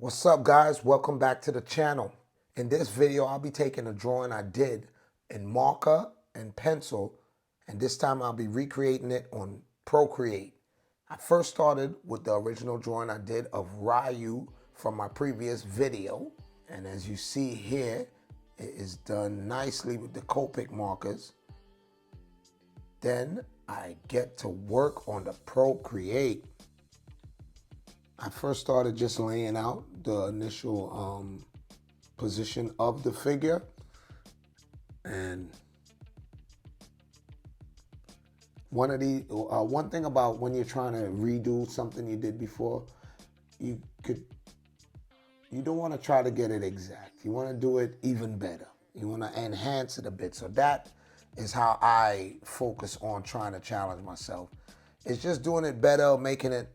What's up, guys? Welcome back to the channel. In this video, I'll be taking a drawing I did in marker and pencil, and this time I'll be recreating it on Procreate. I first started with the original drawing I did of Ryu from my previous video, and as you see here, it is done nicely with the Copic markers. Then I get to work on the Procreate. I first started just laying out the initial position of the figure, and one thing about when you're trying to redo something you did before, you don't want to try to get it exact. You want to do it even better. You want to enhance it a bit. So that is how I focus on trying to challenge myself. It's just doing it better, making it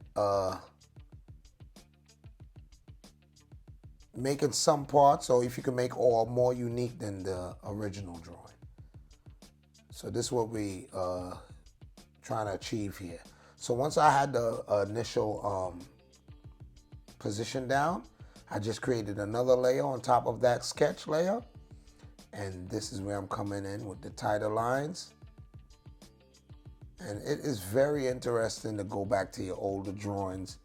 making some parts, or if you can make all more unique than the original drawing. So this is what we trying to achieve here. So once I had the initial position down, I just created another layer on top of that sketch layer. And this is where I'm coming in with the tighter lines. And it is very interesting to go back to your older drawings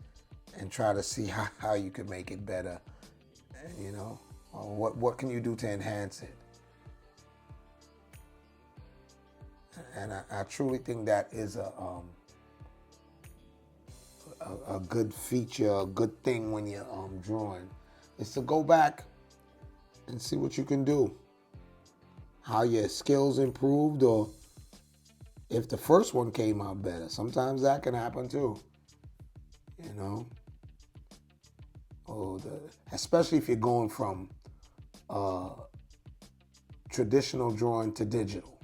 and try to see how you can make it better. And, you know, what can you do to enhance it? And I truly think that is a good feature, a good thing when you're drawing, is to go back and see what you can do, how your skills improved, or if the first one came out better. Sometimes that can happen too, you know. Especially if you're going from traditional drawing to digital.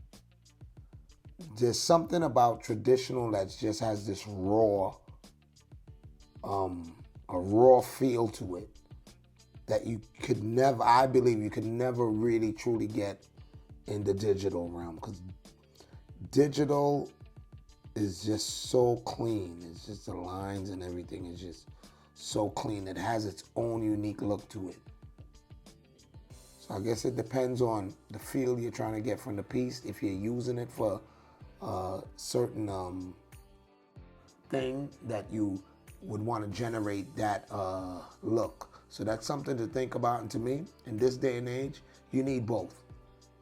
There's something about traditional that just has this raw, a raw feel to it that you could never, I believe you could never really truly get in the digital realm, because digital is just so clean. It's just the lines and everything is just so clean. It has its own unique look to it. So I guess it depends on the feel you're trying to get from the piece. If you're using it for a certain thing that you would want to generate that look. So that's something to think about. And to me, in this day and age, you need both.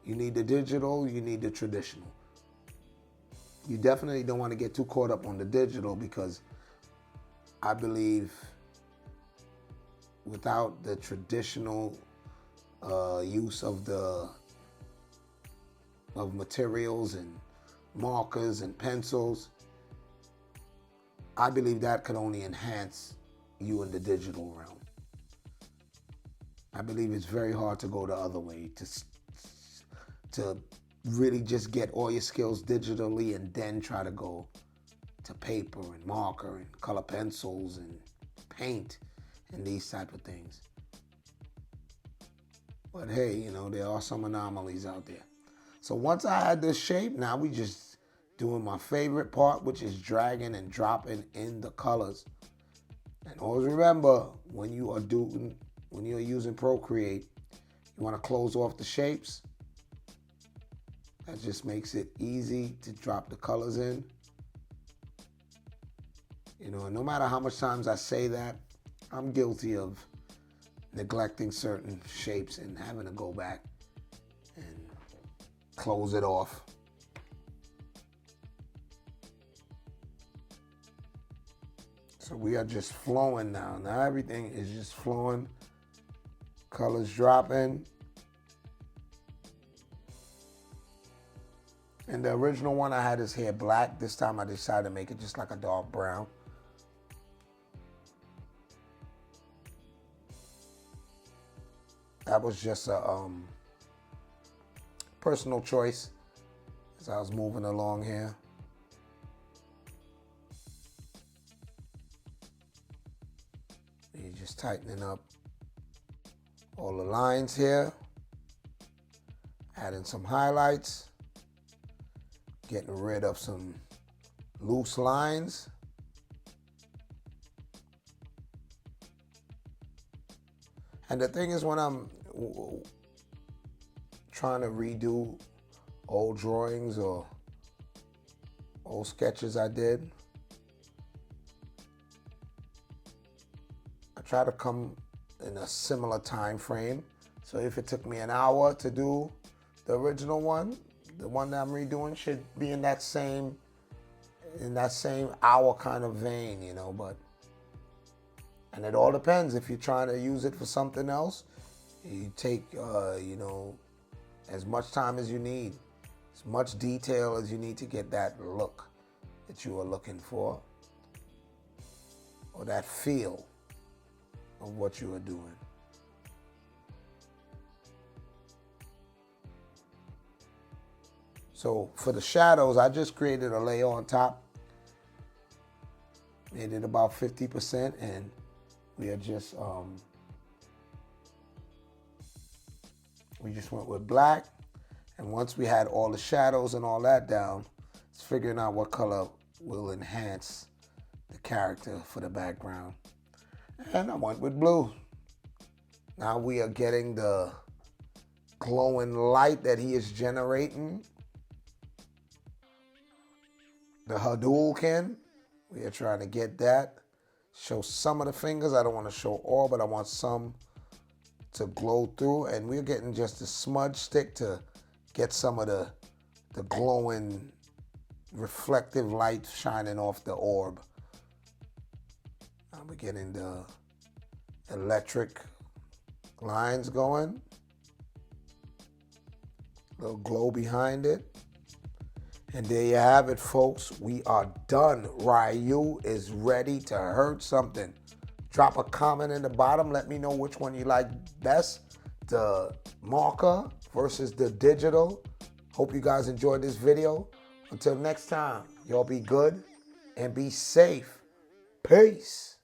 You need the digital, you need the traditional. You definitely don't want to get too caught up on the digital, because I believe without the traditional use of materials and markers and pencils, I believe that could only enhance you in the digital realm. I believe it's very hard to go the other way, to really just get all your skills digitally and then try to go to paper and marker and color pencils and paint and these type of things. But hey, you know, there are some anomalies out there. So once I had this shape, now we just doing my favorite part, which is dragging and dropping in the colors. And always remember, when you're using Procreate, you want to close off the shapes. That just makes it easy to drop the colors in. You know, and no matter how much times I say that, I'm guilty of neglecting certain shapes and having to go back and close it off. So we are just flowing now. Now everything is just flowing. Colors dropping. And the original one, I had his hair black. This time I decided to make it just like a dark brown. That was just a personal choice as I was moving along here. You're just tightening up all the lines here. Adding some highlights. Getting rid of some loose lines. And the thing is, when I'm trying to redo old drawings or old sketches I did, I try to come in a similar time frame. So if it took me an hour to do the original one, the one that I'm redoing should be in that same hour kind of vein, you know. But and it all depends. If you're trying to use it for something else, you take you know, as much time as you need, as much detail as you need to get that look that you are looking for, or that feel of what you are doing. So for the shadows, I just created a layer on top, made it about 50%, and we are just we just went with black. And once we had all the shadows and all that down, it's figuring out what color will enhance the character for the background. And I went with blue. Now we are getting the glowing light that he is generating. The Hadouken, we are trying to get that. Show some of the fingers. I don't want to show all, but I want some to glow through. And we're getting just a smudge stick to get some of the glowing, reflective light shining off the orb. Now we're getting the electric lines going. Little glow behind it. And there you have it, folks. We are done. Ryu is ready to hurt something. Drop a comment in the bottom. Let me know which one you like best. The marker versus the digital. Hope you guys enjoyed this video. Until next time, y'all be good and be safe. Peace.